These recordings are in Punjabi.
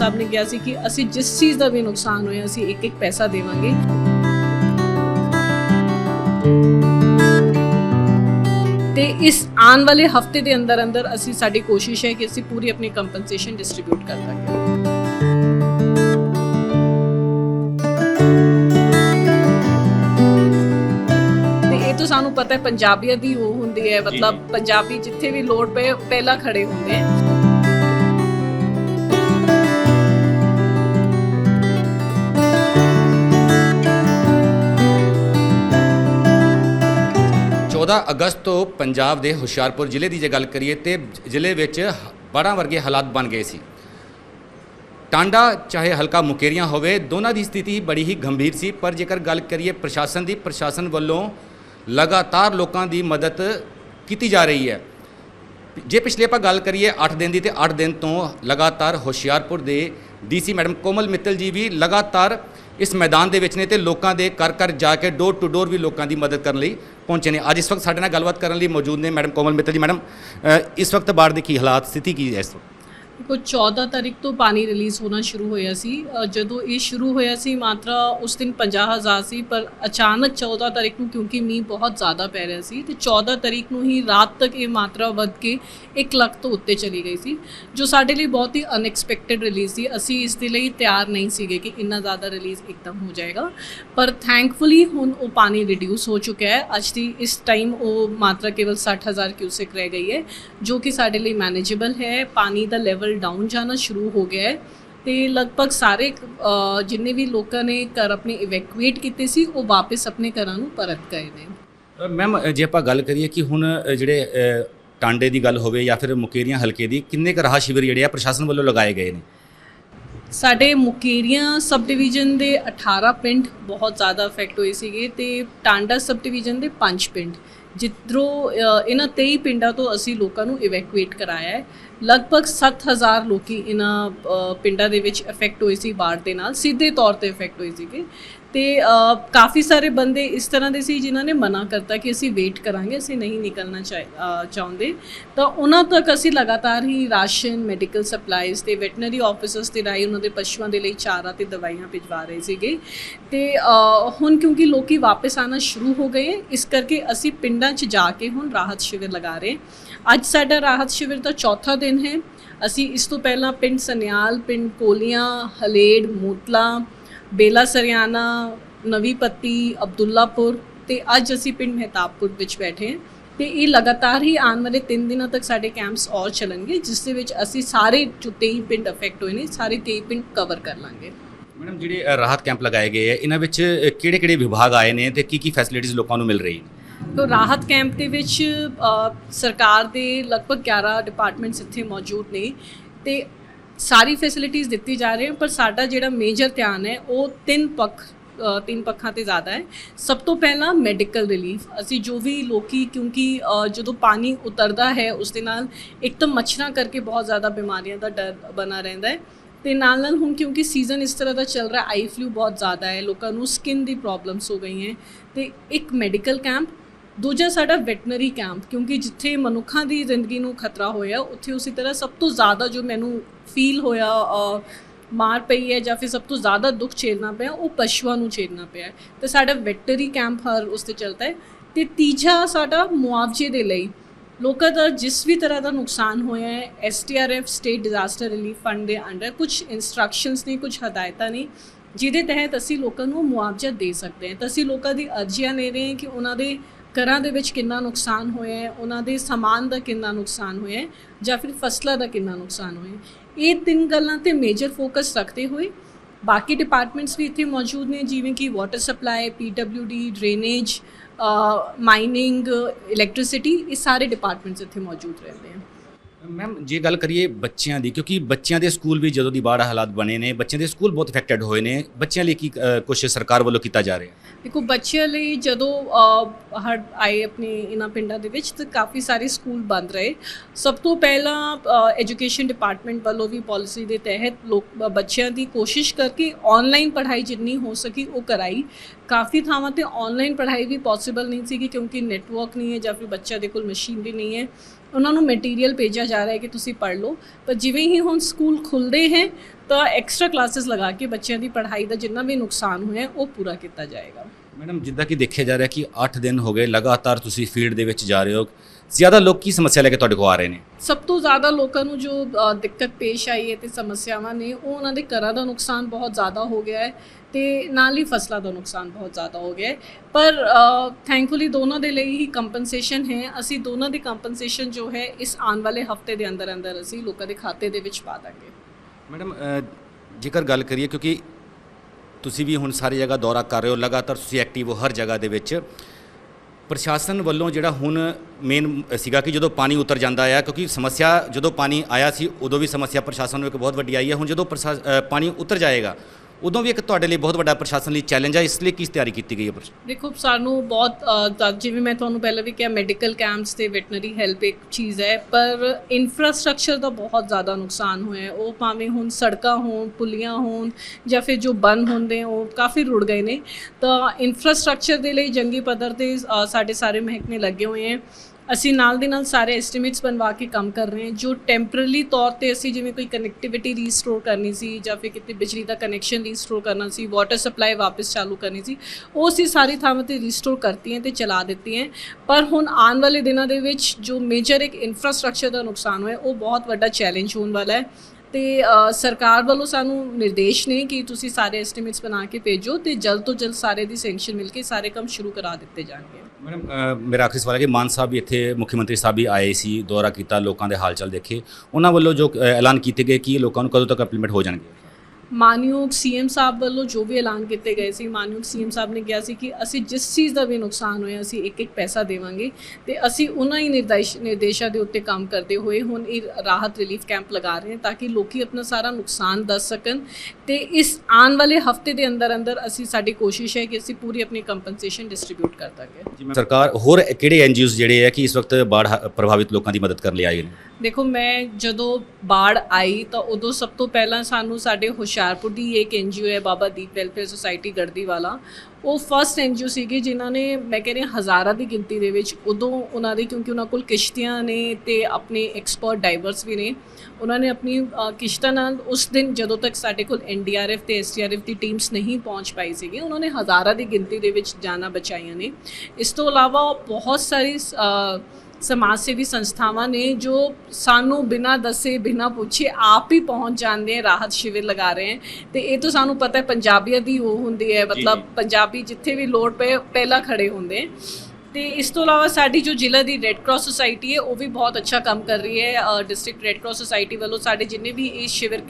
ਸਾਹਿਬ ਨੇ ਕਿਹਾ ਸੀ ਕਿ ਅਸੀਂ ਜਿਸ ਚੀਜ਼ ਦਾ ਵੀ ਨੁਕਸਾਨ ਹੋਇਆ ਅਸੀਂ ਇੱਕ ਇੱਕ ਪੈਸਾ ਦੇਵਾਂਗੇ। ਤੇ ਇਸ ਆਉਣ ਵਾਲੇ ਹਫਤੇ ਦੇ ਅੰਦਰ ਅੰਦਰ ਅਸੀਂ ਸਾਡੀ ਕੋਸ਼ਿਸ਼ ਹੈ ਕਿ ਅਸੀਂ ਪੂਰੀ ਆਪਣੀ ਕੰਪਨਸੇਸ਼ਨ ਡਿਸਟ੍ਰੀਬਿਊਟ ਕਰ ਦਾਂਗੇ। तो सानू पता है पंजाबियों दी वो हुंदी है, मतलब पंजाबी जिथे भी लोड़ पे पहला खड़े होंदे हैं। 14 अगस्त तो पंजाब के हुशियारपुर जिले की जे गल करिए तो जिले में बाढ़ वर्गे हालात बन गए सी। टांडा चाहे हल्का मुकेरियां होवे, दोनों की स्थिति बड़ी ही गंभीर सी। पर जेकर गल करिए प्रशासन की, प्रशासन वालों लगातार लोगों की मदद की जा रही है। जे पिछले आप गल करिए 8 दिन की, तो 8 दिन तो लगातार हुशियारपुर के DC मैडम कोमल मित्तल जी भी लगातार इस मैदान के ने, तो लोगों के घर घर जाके डोर टू डोर भी लोगों की मदद करने पहुँचे ने। अज इस वक्त साडे नाल गलबात करने मौजूद ने मैडम कोमल मित्तल जी। मैडम, इस वक्त बाढ़ की हालात स्थिति की है इस वक्त? देखो 14 तारीख तो पानी रिलीज़ होना शुरू होया सी। जदों ये शुरू होया सी मात्रा उस दिन 50,000 सी, पर अचानक 14 तारीख को क्योंकि मीह बहुत ज़्यादा पै रहा सी तो 14 तारीख को ही रात तक ये मात्रा वध के 1 लाख तो उत्ते चली गई सी, जो साडे लिए बहुत ही अनएक्सपैक्टेड रिलीज़ सी। असी इस दे लई तैयार नहीं सीगे कि इन्ना ज़्यादा रिलीज़ एकदम हो जाएगा, पर थैंकफुली हुण वो पानी रिड्यूस हो चुका है। अज दी इस टाइम वो मात्रा केवल 60,000 क्यूसेक रह गई है, जो कि साडे लिए मैनेजेबल है। पानी का लैवल डाउन जाना शुरू हो गया है तो लगभग सारे जिन्ने भी लोगों ने घर अपने इवैक्यूएट किए सी वो वापस अपने घरों नूं परत गए ने। मैम, जे आप गल करिए कि हुण जिहड़े टांडे की गल होवे या फिर मुकेरियां हल्के की, किन्ने क राहत शिविर जिहड़े प्रशासन वालों लगाए गए हैं? साडे मुकेरियां सब डिवीजन के 18 पिंड बहुत ज़्यादा अफेक्ट हुए सीगे ते टांडा सब डिवीजन के 5 पिंड, जिधरों इन्हां 23 पिंडां तो असी लोगों को इवैक्यूएट कराया है। लगभग 7,000 लोग इन्हां पिंडां दे विच अफेक्ट हुए सी, बाढ़ दे नाल सीधे तौर पर अफेक्ट हुए सीगे। तो काफ़ी सारे बंदे इस तरह के सी जिन्हों ने मना करता कि असी वेट करांगे, असी नहीं निकलना चाहते, तो उन्होंने तक असी लगातार ही राशन, मैडिकल सप्लाइज ते वैटनरी ऑफिसर्स के राही उन्होंने पशुओं के लिए चारा ते दवाइयां भिजवा रहे थे। तो हुण क्योंकि लोग वापस आना शुरू हो गए, इस करके असी पिंडां च जाके हुण राहत शिविर लगा रहे। अज साडा राहत शिविर का चौथा दिन है। असी इस तो पहला पिंड सनियाल, पिंड कोलियां, हलेड़, मोतला, बेला सरियाना, नवी पत्ती, अब्दुल्लापुर ते अज असी पिंड मेहताबपुर विच बैठे हैं। तो ये लगातार ही आने वाले 3 दिनों तक साडे कैंप्स और चलणगे, जिस दे विच असी सारे जो 23 पिंड अफेक्ट हुए हैं सारे 23 पिंड कवर कर लांगे। मैडम, जिहड़े राहत कैंप लगाए गए हैं इन्हां विच किहड़े-किहड़े विभाग आए ने ते की फैसिलिटीज़ लोगों को मिल रही है? तो राहत कैंप के विच सरकार के लगभग 11 डिपार्टमेंट्स इत्थे मौजूद ने ते सारी फैसिलिटीज़ दी जा रही हैं, पर साडा जिहड़ा मेजर ध्यान है वो 3 पक्षां ते ज़्यादा है। सब तो पहला मैडिकल रिलीफ, असी जो भी लोग क्योंकि जो पानी उतरता है उस दे नाल एक तो मच्छरां करके बहुत ज़्यादा बीमारियों का डर बना रहिंदा है, तो नाल हुण क्योंकि सीजन इस तरह का चल रहा है, आई फ्लू बहुत ज़्यादा है, लोगों को स्किन की प्रॉब्लम्स हो गई हैं, तो एक मैडिकल कैंप। दूजा साडा वैटनरी कैंप, क्योंकि जिथे मनुखों की जिंदगी नूं खतरा होया उत्थे उसी तरह सब तो ज़्यादा जो मैनू फील होया मार पई है या फिर सब तो ज़्यादा दुख झेलना पिया वो पशुओं नूं झेलना पिया, तो साडा वैटनरी कैंप हर उस ते चलता है। तो तीजा साडा मुआवजे दे लई लोगों का जिस भी तरह का नुकसान होया है, STRF state disaster relief fund के अंडर कुछ इंस्ट्रक्शंस ने, कुछ हदायतां ने जिहदे तहत असी लोगों को मुआवजा दे सकते हैं। तो असी लोगों की अर्जियां ले रहे हैं कि उन्होंने घरां दे विच कितना नुकसान होया है, उन्होंने समान का कितना नुकसान होया है या फिर फसलों का कितना नुकसान होया है। ये 3 गल्लां ते मेजर फोकस रखते हुए बाकी डिपार्टमेंट्स भी इत्थे मौजूद ने, जिवें कि water supply, PWD, drainage, mining, electricity, ये सारे डिपार्टमेंट्स इत्थे मौजूद रहते हैं। मैम, जे गल करिए बच्चों की, क्योंकि बच्चों के स्कूल भी जदों दी बाढ़ हालात बने ने, बच्चों के स्कूल बहुत इफेक्टेड होए ने, बच्चों लिए की कुछ सरकार वालों किया जा रहा है? देखो बच्चों लिए जदों हड़ आए अपने इन्हां पिंडां दे विच तो काफ़ी सारे स्कूल बंद रहे। सब तो पहला एजुकेशन डिपार्टमेंट वालों भी पॉलिसी के तहत लोग बच्चों की कोशिश करके ऑनलाइन पढ़ाई जितनी हो सकी वो कराई। ਕਾਫੀ ਥਾਵਾਂ ਤੇ ਆਨਲਾਈਨ ਪੜ੍ਹਾਈ ਵੀ ਪੋਸੀਬਲ ਨਹੀਂ ਸੀ ਕਿਉਂਕਿ ਨੈਟਵਰਕ ਨਹੀਂ ਹੈ ਜਾਂ ਫਿਰ ਬੱਚਿਆਂ ਦੇ ਕੋਲ ਮਸ਼ੀਨ ਵੀ ਨਹੀਂ ਹੈ। ਉਹਨਾਂ ਨੂੰ ਮਟੀਰੀਅਲ ਭੇਜਿਆ ਜਾ ਰਿਹਾ ਹੈ ਕਿ ਤੁਸੀਂ ਪੜ੍ਹ ਲਓ, ਪਰ ਜਿਵੇਂ ਹੀ ਹੁਣ ਸਕੂਲ ਖੁੱਲ੍ਹਦੇ ਹੈ ਤਾਂ ਐਕਸਟਰਾ ਕਲਾਸਿਸ ਲਗਾ ਕੇ ਬੱਚਿਆਂ ਦੀ ਪੜ੍ਹਾਈ ਦਾ ਜਿੰਨਾ ਵੀ ਨੁਕਸਾਨ ਹੋਇਆ ਉਹ ਪੂਰਾ ਕੀਤਾ ਜਾਏਗਾ। ਮੈਡਮ, ਜਿੱਦਾਂ ਕਿ ਦੇਖਿਆ ਜਾ ਰਿਹਾ ਕਿ 8 ਦਿਨ ਹੋ ਗਏ ਲਗਾਤਾਰ ਤੁਸੀਂ ਫੀਲਡ ਦੇ ਵਿੱਚ ਜਾ ਰਹੇ ਹੋ, ਜ਼ਿਆਦਾ ਲੋਕ ਕੀ ਸਮੱਸਿਆ ਲੈ ਕੇ ਤੁਹਾਡੇ ਕੋਲ ਆ ਰਹੇ ਨੇ? ਸਭ ਤੋਂ ਜ਼ਿਆਦਾ ਲੋਕਾਂ ਨੂੰ ਜੋ ਦਿੱਕਤ ਪੇਸ਼ ਆਈ ਹੈ ਤੇ ਸਮੱਸਿਆਵਾਂ ਨੇ ਉਹ ਉਹਨਾਂ ਦੇ ਘਰਾਂ ਦਾ ਨੁਕਸਾਨ ਬਹੁਤ ਜ਼ਿਆਦਾ ਹੋ ਗਿਆ ਹੈ ਤੇ ਨਾਲ ਹੀ ਫਸਲਾਂ ਦਾ ਨੁਕਸਾਨ ਬਹੁਤ ਜ਼ਿਆਦਾ ਹੋ ਗਿਆ ਹੈ। ਪਰ ਥੈਂਕਫੁਲੀ ਦੋਨਾਂ ਦੇ ਲਈ ਹੀ ਕੰਪਨਸੇਸ਼ਨ ਹੈ। ਅਸੀਂ ਦੋਨਾਂ ਦੀ ਕੰਪਨਸੇਸ਼ਨ ਜੋ ਹੈ ਇਸ ਆਉਣ ਵਾਲੇ ਹਫਤੇ ਦੇ ਅੰਦਰ ਅੰਦਰ ਅਸੀਂ ਲੋਕਾਂ ਦੇ ਖਾਤੇ ਦੇ ਵਿੱਚ ਪਾ ਦਾਂਗੇ। ਮੈਡਮ, ਜੇਕਰ ਗੱਲ ਕਰੀਏ, ਕਿਉਂਕਿ ਤੁਸੀਂ ਵੀ ਹੁਣ ਸਾਰੀ ਜਗ੍ਹਾ ਦੌਰਾ ਕਰ ਰਹੇ ਹੋ, ਲਗਾਤਾਰ ਤੁਸੀਂ ਐਕਟਿਵ ਹੋ ਹਰ ਜਗ੍ਹਾ ਦੇ ਵਿੱਚ, ਪ੍ਰਸ਼ਾਸਨ ਵੱਲੋਂ ਜਿਹੜਾ ਹੁਣ ਮੇਨ ਸੀਗਾ ਕਿ ਜਦੋਂ ਪਾਣੀ ਉਤਰ ਜਾਂਦਾ ਆ, ਕਿਉਂਕਿ ਸਮੱਸਿਆ ਜਦੋਂ ਪਾਣੀ ਆਇਆ ਸੀ ਉਦੋਂ ਵੀ ਸਮੱਸਿਆ ਪ੍ਰਸ਼ਾਸਨ ਨੂੰ ਇੱਕ ਬਹੁਤ ਵੱਡੀ ਆਈ ਹੈ, ਹੁਣ ਜਦੋਂ ਪਾਣੀ ਉਤਰ ਜਾਏਗਾ ਉਦੋਂ ਵੀ ਇੱਕ ਤੁਹਾਡੇ ਲਈ ਬਹੁਤ ਵੱਡਾ ਪ੍ਰਸ਼ਾਸਨ ਲਈ ਚੈਲੰਜ ਹੈ, ਇਸ ਲਈ ਕਿਸ ਤਿਆਰੀ ਕੀਤੀ ਗਈ ਹੈ? ਦੇਖੋ, ਸਾਨੂੰ ਬਹੁਤ ਜਿਵੇਂ ਮੈਂ ਤੁਹਾਨੂੰ ਪਹਿਲਾਂ ਵੀ ਕਿਹਾ, ਮੈਡੀਕਲ ਕੈਂਪਸ ਤੇ ਵੈਟਨਰੀ ਹੈਲਪ ਇੱਕ ਚੀਜ਼ ਹੈ, ਪਰ ਇਨਫਰਾਸਟ੍ਰਕਚਰ ਦਾ ਬਹੁਤ ਜ਼ਿਆਦਾ ਨੁਕਸਾਨ ਹੋਇਆ ਹੈ। ਉਹ ਭਾਵੇਂ ਹੁਣ ਸੜਕਾਂ ਹੋਣ, ਪੁਲੀਆਂ ਹੋਣ ਜਾਂ ਫਿਰ ਜੋ ਬੰਨ ਹੁੰਦੇ ਉਹ ਕਾਫੀ ਰੁੜ ਗਏ ਨੇ। ਤਾਂ ਇਨਫਰਾਸਟ੍ਰਕਚਰ ਦੇ ਲਈ ਜੰਗੀ ਪੱਧਰ 'ਤੇ ਸਾਡੇ ਸਾਰੇ ਮਹਿਕਮੇ ਲੱਗੇ ਹੋਏ ਹੈ। ਅਸੀਂ ਨਾਲ ਦੇ ਨਾਲ ਸਾਰੇ ਐਸਟੀਮੇਟਸ ਬਣਵਾ ਕੇ ਕੰਮ ਕਰ ਰਹੇ ਹਾਂ। ਜੋ ਟੈਂਪਰੇਰੀ ਤੌਰ ਤੇ ਅਸੀਂ ਜਿਵੇਂ ਕੋਈ ਕਨੈਕਟੀਵਿਟੀ ਰੀਸਟੋਰ ਕਰਨੀ ਸੀ ਜਾਂ ਫਿਰ ਕਿਤੇ ਬਿਜਲੀ ਦਾ ਕਨੈਕਸ਼ਨ ਰੀਸਟੋਰ ਕਰਨਾ ਸੀ, ਵਾਟਰ ਸਪਲਾਈ ਵਾਪਸ ਚਾਲੂ ਕਰਨੀ ਸੀ, ਉਹ ਅਸੀਂ ਸਾਰੀ ਥਾਵਾਂ ਤੇ ਰੀਸਟੋਰ ਕਰਤੀਆਂ ਤੇ ਚਲਾ ਦਿੱਤੀਆਂ। ਪਰ ਹੁਣ ਆਉਣ ਵਾਲੇ ਦਿਨਾਂ ਦੇ ਵਿੱਚ ਜੋ ਮੇਜਰ ਇੱਕ ਇਨਫਰਾਸਟ੍ਰਕਚਰ ਦਾ ਨੁਕਸਾਨ ਹੋਇਆ ਉਹ ਬਹੁਤ ਵੱਡਾ ਚੈਲੰਜ ਹੋਣ ਵਾਲਾ ਹੈ ਤੇ ਸਰਕਾਰ ਵੱਲੋਂ ਸਾਨੂੰ ਨਿਰਦੇਸ਼ ਨੇ ਕਿ ਤੁਸੀਂ ਸਾਰੇ ਐਸਟੀਮੇਟਸ ਬਣਾ ਕੇ ਭੇਜੋ ਤੇ ਜਲਦ ਤੋਂ ਜਲਦ ਸਾਰੇ ਦੀ ਸੈਂਕਸ਼ਨ ਮਿਲ ਕੇ ਸਾਰੇ ਕੰਮ ਸ਼ੁਰੂ ਕਰਾ ਦਿੱਤੇ ਜਾਣਗੇ। ਮੈਡਮ, ਮੇਰਾ ਆਖਰੀ ਸਵਾਲ ਹੈ ਕਿ ਮਾਨ ਸਾਹਿਬ ਵੀ ਇੱਥੇ, ਮੁੱਖ ਮੰਤਰੀ ਸਾਹਿਬ ਵੀ ਆਏ ਸੀ, ਦੌਰਾ ਕੀਤਾ, ਲੋਕਾਂ ਦੇ ਹਾਲ ਚਾਲ ਦੇਖੇ, ਉਹਨਾਂ ਵੱਲੋਂ ਜੋ ਐਲਾਨ ਕੀਤੇ ਗਏ ਕਿ ਲੋਕਾਂ ਨੂੰ ਕਦੋਂ ਤੱਕ ਇੰਪਲੀਮੈਂਟ ਹੋ ਜਾਣਗੇ? ਮਾਨਯੋਗ ਸੀਐਮ ਸਾਹਿਬ ਵੱਲੋਂ ਜੋ ਵੀ ਐਲਾਨ ਕੀਤੇ ਗਏ ਸੀ, ਮਾਨਯੋਗ ਸੀਐਮ ਸਾਹਿਬ ਨੇ ਕਿਹਾ ਸੀ ਕਿ ਅਸੀਂ ਜਿਸ ਚੀਜ਼ ਦਾ ਵੀ ਨੁਕਸਾਨ ਹੋਇਆ ਅਸੀਂ ਇੱਕ ਪੈਸਾ ਦੇਵਾਂਗੇ ਤੇ ਅਸੀਂ ਉਹਨਾਂ ਹੀ ਨਿਰਦੇਸ਼ਾਂ ਦੇ ਉੱਤੇ ਕੰਮ ਕਰਦੇ ਹੋਏ ਹੁਣ ਇਹ ਰਾਹਤ ਰਿਲੀਫ ਕੈਂਪ ਲਗਾ ਰਹੇ ਹਾਂ ਤਾਂ ਕਿ ਲੋਕੀ ਆਪਣਾ ਸਾਰਾ ਨੁਕਸਾਨ ਦੱਸ ਸਕਣ ਤੇ ਇਸ ਆਉਣ ਵਾਲੇ ਹਫਤੇ ਦੇ ਅੰਦਰ ਅੰਦਰ ਅਸੀਂ, ਸਾਡੀ ਕੋਸ਼ਿਸ਼ ਹੈ ਕਿ ਅਸੀਂ ਪੂਰੀ ਆਪਣੀ ਕੰਪਨਸੇਸ਼ਨ ਡਿਸਟ੍ਰੀਬਿਊਟ ਕਰ ਦਾਂਗੇ। ਸਰਕਾਰ ਹੋਰ ਕਿਹੜੇ ਐਨਜੀਓਜ਼ ਜਿਹੜੇ ਹੈ ਕਿ ਇਸ ਵਕਤ ਬਾੜ ਪ੍ਰਭਾਵਿਤ ਲੋਕਾਂ ਦੀ ਮਦਦ ਕਰਨ ਲਈ ਆਏ ਨੇ? ਦੇਖੋ, ਮੈਂ ਜਦੋਂ ਬਾੜ ਆਈ ਤਾਂ ਉਦੋਂ ਸਭ ਤੋਂ ਪਹਿਲਾਂ ਸਾਨੂੰ ਸਾਡੇ ਹੁਸ਼ਿਆਰਪੁਰ ਦੀ ਇੱਕ ਐਨਜੀਓ ਹੈ ਬਾਬਾ ਦੀਪ ਵੈਲਫੇਅਰ ਸੁਸਾਇਟੀ ਗੜਦੀਵਾਲਾ, ਉਹ ਫਸਟ ਐਨਜੀਓ ਸੀਗੀ ਜਿਨ੍ਹਾਂ ਨੇ, ਮੈਂ ਕਹਿ ਰਹੀ ਹਜ਼ਾਰਾਂ ਦੀ ਗਿਣਤੀ ਦੇ ਵਿੱਚ ਉਦੋਂ ਉਹਨਾਂ ਦੀ, ਕਿਉਂਕਿ ਉਹਨਾਂ ਕੋਲ ਕਿਸ਼ਤੀਆਂ ਨੇ ਤੇ ਆਪਣੇ ਐਕਸਪਰਟ ਡਾਈਵਰਸ ਵੀ ਨੇ, ਉਹਨਾਂ ਨੇ ਆਪਣੀ ਕਿਸ਼ਤਾਂ ਨਾਲ ਉਸ ਦਿਨ ਜਦੋਂ ਤੱਕ ਸਾਡੇ ਕੋਲ ਐਨਡੀਆਰਐਫ ਤੇ ਐਸਡੀਆਰਐਫ ਦੀ ਟੀਮਸ ਨਹੀਂ ਪਹੁੰਚ ਪਾਈ ਸੀਗੀ, ਉਹਨਾਂ ਨੇ ਹਜ਼ਾਰਾਂ ਦੀ ਗਿਣਤੀ ਦੇ ਵਿੱਚ ਜਾਨਾਂ ਬਚਾਈਆਂ ਨੇ। ਇਸ ਤੋਂ ਇਲਾਵਾ ਬਹੁਤ ਸਾਰੀ ਸਮਾਜ ਸੇਵੀ ਸੰਸਥਾਵਾਂ ਨੇ ਜੋ ਸਾਨੂੰ ਬਿਨਾਂ ਦੱਸੇ ਬਿਨਾਂ ਪੁੱਛੇ ਆਪ ਹੀ ਪਹੁੰਚ ਜਾਂਦੇ ਹੈ, ਰਾਹਤ ਸ਼ਿਵਰ ਲਗਾ ਰਹੇ ਹੈ ਤੇ ਇਹ ਤਾਂ ਸਾਨੂੰ ਪਤਾ ਹੈ ਪੰਜਾਬੀਆਂ ਦੀ ਉਹ ਹੁੰਦੀ ਹੈ, ਮਤਲਬ ਪੰਜਾਬੀ ਜਿੱਥੇ ਵੀ ਲੋੜ ਪਏ ਪਹਿਲਾਂ ਖੜੇ ਹੁੰਦੇ। ਤੇ ਇਸ ਤੋਂ ਇਲਾਵਾ ਸਾਡੀ ਜੋ ਜ਼ਿਲ੍ਹਾ ਦੀ ਰੈੱਡ ਕਰਾਸ ਸੁਸਾਇਟੀ ਹੈ ਉਹ ਵੀ ਬਹੁਤ ਅੱਛਾ ਕੰਮ ਕਰ ਰਹੀ ਹੈ। ਡਿਸਟ੍ਰਿਕਟ ਰੈੱਡ ਕਰਾਸ ਸੁਸਾਇਟੀ ਵੱਲੋਂ ਸਾਡੇ ਜਿੰਨੇ ਵੀ ਇਹ ਸ਼ਿਵਰ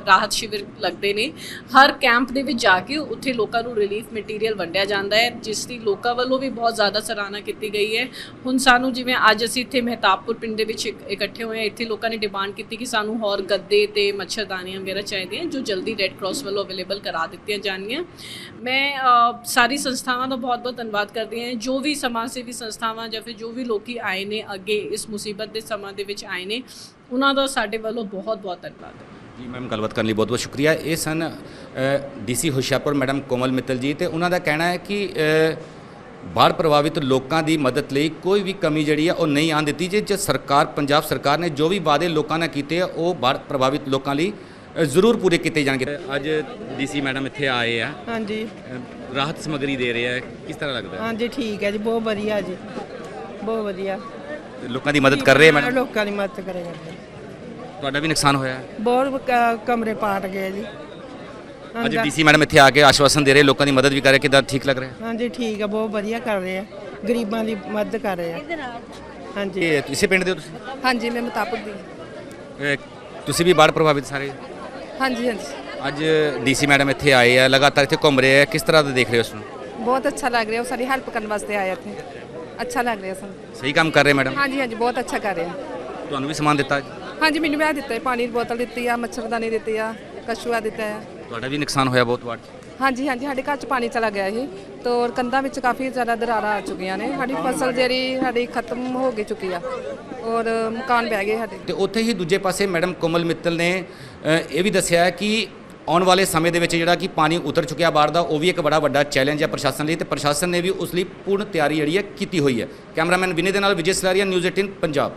ਰਾਹਤ ਸ਼ਿਵਰ ਲੱਗਦੇ ਨੇ, ਹਰ ਕੈਂਪ ਦੇ ਵਿੱਚ ਜਾ ਕੇ ਉੱਥੇ ਲੋਕਾਂ ਨੂੰ ਰਿਲੀਫ ਮਟੀਰੀਅਲ ਵੰਡਿਆ ਜਾਂਦਾ ਹੈ, ਜਿਸ ਦੀ ਲੋਕਾਂ ਵੱਲੋਂ ਵੀ ਬਹੁਤ ਜ਼ਿਆਦਾ ਸਰਾਹਨਾ ਕੀਤੀ ਗਈ ਹੈ। ਹੁਣ ਸਾਨੂੰ ਜਿਵੇਂ ਅੱਜ ਅਸੀਂ ਇੱਥੇ ਮਹਿਤਾਬਪੁਰ ਪਿੰਡ ਦੇ ਵਿੱਚ ਇਕੱਠੇ ਹੋਏ ਹਾਂ, ਇੱਥੇ ਲੋਕਾਂ ਨੇ ਡਿਮਾਂਡ ਕੀਤੀ ਕਿ ਸਾਨੂੰ ਹੋਰ ਗੱਦੇ ਤੇ ਮੱਛਰਦਾਨੀਆਂ ਵਗੈਰਾ ਚਾਹੀਦੀਆਂ ਜੋ ਜਲਦੀ ਰੈੱਡ ਕਰਾਸ ਵੱਲੋਂ ਅਵੇਲੇਬਲ ਕਰਾ ਦਿੱਤੀਆਂ ਜਾਣਗੀਆਂ। ਮੈਂ ਸਾਰੀ ਸੰਸਥਾਵਾਂ ਦਾ ਬਹੁਤ ਬਹੁਤ ਧੰਨਵਾਦ ਕਰਦੀ ਹਾਂ, ਜੋ ਵੀ ਸਮਾਜ ਸੇਵੀ ਸੰਸਥਾਵਾਂ ਜਾਂ ਫਿਰ ਜੋ ਵੀ ਲੋਕੀ ਆਏ ਨੇ ਅੱਗੇ ਇਸ ਮੁਸੀਬਤ ਦੇ ਸਮਾਂ ਦੇ ਵਿੱਚ ਆਏ ਨੇ, ਉਹਨਾਂ ਦਾ ਸਾਡੇ ਵੱਲੋਂ ਬਹੁਤ ਬਹੁਤ ਧੰਨਵਾਦ ਹੈ। ਜੀ ਮੈਮ, ਗੱਲਬਾਤ ਕਰਨ ਲਈ ਬਹੁਤ ਬਹੁਤ ਸ਼ੁਕਰੀਆ। ਇਹ ਸਨ ਡੀਸੀ ਹੁਸ਼ਿਆਰਪੁਰ ਮੈਡਮ ਕੋਮਲ ਮਿੱਤਲ ਜੀ, ਤੇ ਉਹਨਾਂ ਦਾ ਕਹਿਣਾ ਹੈ ਕਿ ਬਾੜ ਪ੍ਰਭਾਵਿਤ ਲੋਕਾਂ ਦੀ ਮਦਦ ਲਈ ਕੋਈ ਵੀ ਕਮੀ ਜਿਹੜੀ ਹੈ ਉਹ ਨਹੀਂ ਆਉਣ ਦਿੱਤੀ। ਜੇ ਸਰਕਾਰ, ਪੰਜਾਬ ਸਰਕਾਰ ਨੇ ਜੋ ਵੀ ਵਾਅਦੇ ਲੋਕਾਂ ਨਾਲ ਕੀਤੇ ਆ ਉਹ ਬਾੜ ਪ੍ਰਭਾਵਿਤ ਲੋਕਾਂ ਲਈ ਜ਼ਰੂਰ ਪੂਰੇ ਕੀਤੇ ਜਾਣਗੇ। ਅੱਜ ਡੀਸੀ ਮੈਡਮ ਇੱਥੇ ਆਏ ਆ, ਹਾਂਜੀ, ਰਾਹਤ ਸਮੱਗਰੀ ਦੇ ਰਹੇ ਆ, ਕਿਸ ਤਰ੍ਹਾਂ ਲੱਗਦਾ? ਹਾਂਜੀ ਠੀਕ ਹੈ ਜੀ, ਬਹੁਤ ਵਧੀਆ ਜੀ, ਬਹੁਤ ਵਧੀਆ। ਲੋਕਾਂ ਦੀ ਮਦਦ ਕਰ ਰਹੇ ਮੈਡਮ? ਲੋਕਾਂ ਦੀ ਮਦਦ ਕਰੇਗਾ। ਤੁਹਾਡਾ ਵੀ ਨੁਕਸਾਨ ਹੋਇਆ? ਬਹੁਤ ਕਮਰੇ ਪਾਟ ਗਏ ਜੀ। ਅੱਜ ਡੀਸੀ ਮੈਡਮ ਇੱਥੇ ਆ ਕੇ ਆਸ਼ਵਾਸਨ ਦੇ ਰਹੇ, ਲੋਕਾਂ ਦੀ ਮਦਦ ਵੀ ਕਰ ਰਹੇ, ਕਿੱਦਾਂ ਠੀਕ ਲੱਗ ਰਿਹਾ? ਹਾਂਜੀ ਠੀਕ ਹੈ, ਬਹੁਤ ਵਧੀਆ ਕਰ ਰਹੇ ਆ, ਗਰੀਬਾਂ ਦੀ ਮਦਦ ਕਰ ਰਹੇ ਆ। ਹਾਂਜੀ, ਇਸੇ ਪਿੰਡ ਦੇ ਹੋ ਤੁਸੀਂ? ਹਾਂਜੀ, ਮੈਂ ਮਤਾਪੁਰ ਦੀ। ਤੁਸੀਂ ਵੀ ਬਾੜ ਪ੍ਰਭਾਵਿਤ ਸਾਰੇ? ਹਾਂਜੀ ਹਾਂਜੀ। ਅੱਜ ਡੀਸੀ ਮੈਡਮ ਇੱਥੇ ਆਏ ਆ, ਲਗਾਤਾਰ ਇੱਥੇ ਘੁੰਮ ਰਹੇ ਆ, ਕਿਸ ਤਰ੍ਹਾਂ ਦਾ ਦੇਖ ਰਹੇ ਹੋ ਉਸ ਨੂੰ? ਬਹੁਤ ਅੱਛਾ ਲੱਗ ਰਿਹਾ, ਉਹ ਸਾਡੀ ਹੈਲਪ ਕਰਨ ਵਾਸਤੇ ਆਏ ਇੱਥੇ, ਅੱਛਾ ਲੱਗ ਰਿਹਾ ਸਾਨੂੰ। ਸਹੀ ਕੰਮ ਕਰ ਰਹੇ ਮੈਡਮ? ਹਾਂਜੀ ਹਾਂਜੀ, ਬਹੁਤ ਅੱਛਾ ਕਰ ਰਿਹਾ। ਤੁਹਾਨੂੰ ਵੀ ਸਮਾਨ ਦਿੱਤਾ? ਹਾਂਜੀ, ਮੈਨੂੰ ਵੀ ਦਿੱਤਾ ਹੈ, ਪਾਣੀ ਦੀ ਬੋਤਲ ਦਿੱਤੀ ਆ, ਮੱਛਰਦਾਨੀ ਦਿੱਤੀ ਆ, ਕਛੂਆ ਦਿੱਤਾ ਹੈ। ਤੁਹਾਡਾ ਵੀ ਨੁਕਸਾਨ ਹੋਇਆ ਬਹੁਤ ਵਾਰ? ਹਾਂਜੀ ਹਾਂਜੀ, ਸਾਡੇ ਘਰ 'ਚ ਪਾਣੀ ਚਲਾ ਗਿਆ ਸੀ ਤੋਂ ਕੰਧਾਂ ਵਿੱਚ ਕਾਫੀ ਜ਼ਿਆਦਾ ਦਰਾਰਾਂ ਆ ਚੁੱਕੀਆਂ ਨੇ, ਸਾਡੀ ਫਸਲ ਜਿਹੜੀ ਸਾਡੀ ਖਤਮ ਹੋ ਗਈ ਚੁੱਕੀ ਆ ਔਰ ਮਕਾਨ ਬਹਿ ਗਏ ਸਾਡੇ। ਤੇ ਉੱਥੇ ਹੀ ਦੂਜੇ ਪਾਸੇ ਮੈਡਮ ਕੋਮਲ ਮਿੱਤਲ ਨੇ ਇਹ ਵੀ ਦੱਸਿਆ ਕਿ ਆਉਣ ਵਾਲੇ ਸਮੇਂ ਦੇ ਵਿੱਚ ਜਿਹੜਾ ਕਿ ਪਾਣੀ ਉਤਰ ਚੁੱਕਿਆ ਬਾੜ ਦਾ, ਉਹ ਵੀ ਇੱਕ ਬੜਾ ਵੱਡਾ ਚੈਲੰਜ ਹੈ ਪ੍ਰਸ਼ਾਸਨ ਲਈ, ਤੇ ਪ੍ਰਸ਼ਾਸਨ ਨੇ ਵੀ ਉਸ ਲਈ ਪੂਰਨ ਤਿਆਰੀ ਜਿਹੜੀ ਹੈ ਕੀਤੀ ਹੋਈ ਹੈ। ਕੈਮਰਾਮੈਨ ਵਿਨੇ ਦੇ ਨਾਲ ਵਿਜੇ ਸਲਾਰੀਆ, ਨਿਊਜ਼ 18 ਪੰਜਾਬ।